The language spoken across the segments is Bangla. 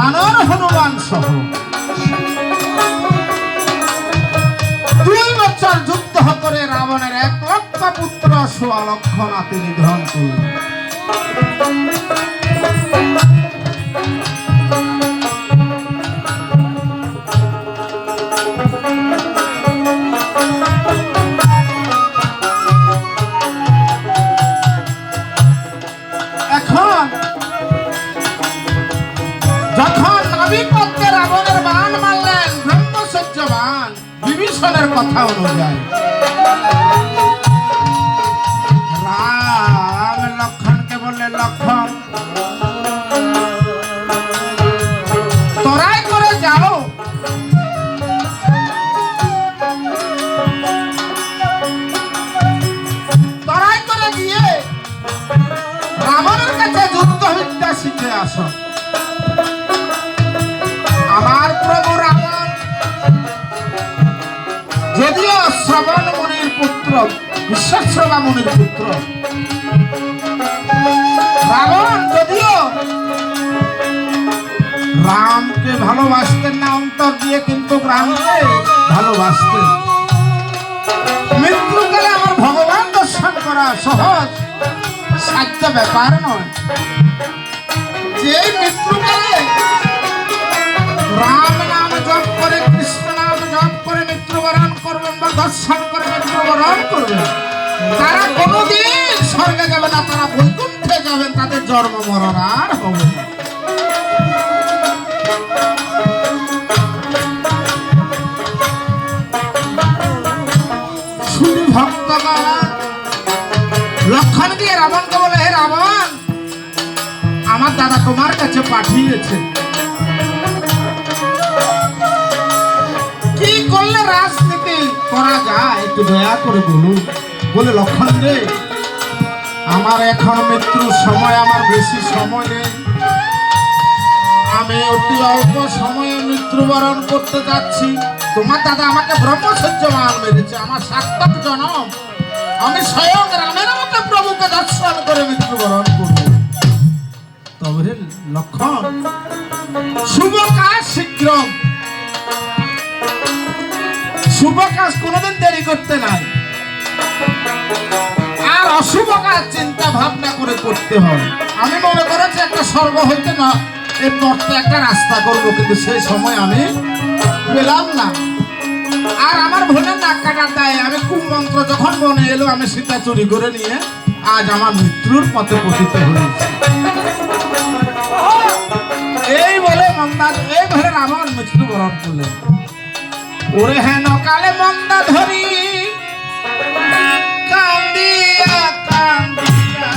বানর হনুমান সহ 2 বছর যুদ্ধ করে রাবণের 1 লক্ষ পুত্র 16 লক্ষ নাতি নিধন করলেন। কথা অনুযায়ী রাম লক্ষণকে বললেন, লক্ষণ তরাই করে যাও, তরাই করে গিয়ে রাবণের কাছে যুদ্ধবিদ্যা শিখে আসো। আমার প্রভু রাবণ যদিও শ্রবণ মুনির পুত্র, বিশ্বশ্রবা মুনির পুত্র, রাবণ যদিও রামকে ভালোবাসতেন না অন্তর দিয়ে, কিন্তু রামকে ভালোবাসতেন। মৃত্যুকালে আমার ভগবান দর্শন করা সহজ সাধ্য ব্যাপার নয়। যে মৃত্যুকালে রাম নাম জপ করে, কৃষ্ণ নাম জপ করে মৃত্যুবরণ করবেন বা দর্শন করে মৃত্যুবরণ করবেন, তারা কোনোদিন স্বর্গে যাবে না, তারা বৈকুণ্ঠে যাবেন, তাদের জন্ম মরণ আর হবে না। শুধু ভক্তগণ লক্ষণ দিয়ে রাবণকে বলে, হে রাবণ, আমার দাদা তোমার কাছে পাঠিয়েছে, কি করলে রাজনীতি করা যায় একটু দয়া করে বলুন। বলে, লক্ষণ রে, আমার এখন মৃত্যুর সময়, আমার বেশি সময় নেই, আমি অতি অল্প সময়ে মৃত্যুবরণ করতে যাচ্ছি। তোমার দাদা আমাকে ব্রহ্মচর্য মাল মেরেছে, আমার 7 জনম আমি স্বয়ং রামের মতো প্রভুকে দর্শন করে মৃত্যুবরণ করব। তবে লক্ষণ, শুভ কাজ শীঘ্র, শুভ কাজ কোনোদিন দেরি করতে নাই, আর অশুভ কাজ চিন্তা ভাবনা করে করতে হবে। আমি মনে করেছি একটা স্বর্গ হইতে না এর মর্তে একটা রাস্তা করবো, কিন্তু সেই সময় আমি পেলাম না। আর আমার বোনের নাক কাটার দায় আমি কুমন্ত্র যখন মনে এলো, আমি সীতা চুরি করে নিয়ে আজ আমার মৃত্যুর পথে পতিত হয়েছে। এই বলে রাবণ মৃত্যুবরণ করলেন। ওরে হেন কালে মন্দা ধরি কান্দিয়া কান্দিয়া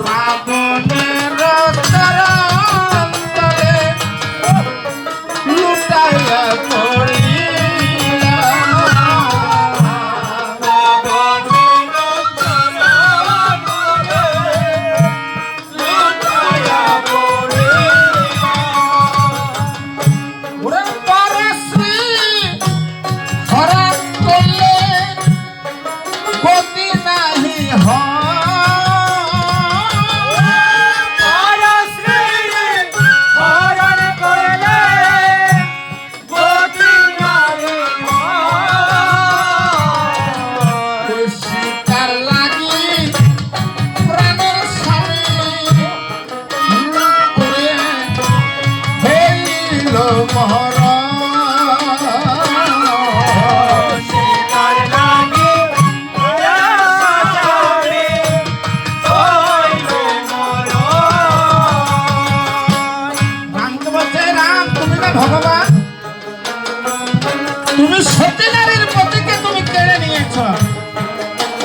রাবণের তরন্তরে লুটাইয়া পড়ি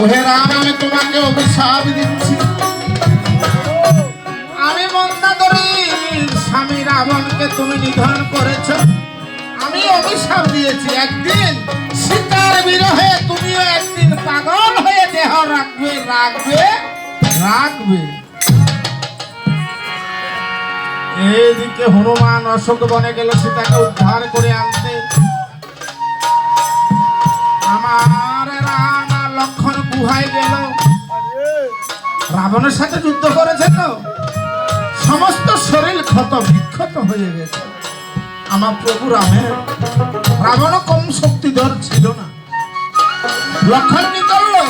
ওহে রাম, আমি তোমাকে অভিশাপ দিচ্ছি। আমি মন্দাদরীর স্বামী রাবণকে তুমি নিধন করেছ, আমি অভিশাপ দিয়েছি, একদিন সীতার বিরহে তুমিও একদিন পাগল হয়ে দেহ রাখবে রাখবে রাখবে। এইদিকে হনুমান অশোক বনে গেল সীতাকে উদ্ধার করে আনতে। ভাই গেল রাবণের সাথে যুদ্ধ করেছে তো সমস্ত শরীর ক্ষত বিক্ষত হয়ে গেছে। আমার প্রভু রামের রাবণ কম শক্তিধর ছিল না। লক্ষণ কি করলো?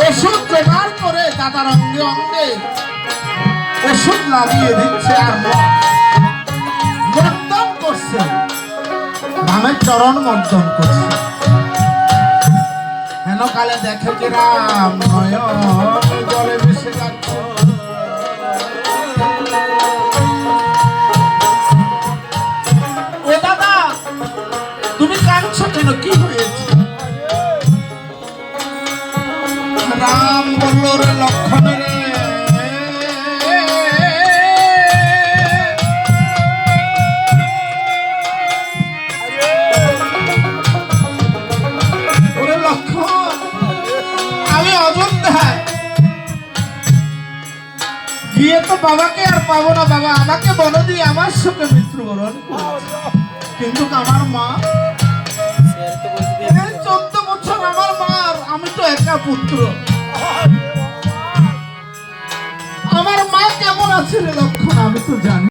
ওষুধ জোগাড় করে দাদার অঙ্গে অঙ্গে ওষুধ লাগিয়ে দিচ্ছে আর মর্দন করছে, রামের চরণ মর্দন করছে। হেন কালে দেখে যে রাম নয়ন জলে ভেসে যাচ্ছে। ও দাদা তুমি কাঁদছো কেন, কি হয়েছে? রাম বলল রে লক্ষণ রে, ওরে লক্ষণ আমি অযোধ্যায় গিয়ে তো বাবাকে আর পাবো না। বাবা আমাকে বলো দিয়ে আমার সঙ্গে মৃত্যুবরণ করেছে, কিন্তু আমার মা 14 বছর আমার মার, আমি তো একা পুত্র। আমার মা কেমন আছে রে লক্ষণ আমি তো জানি।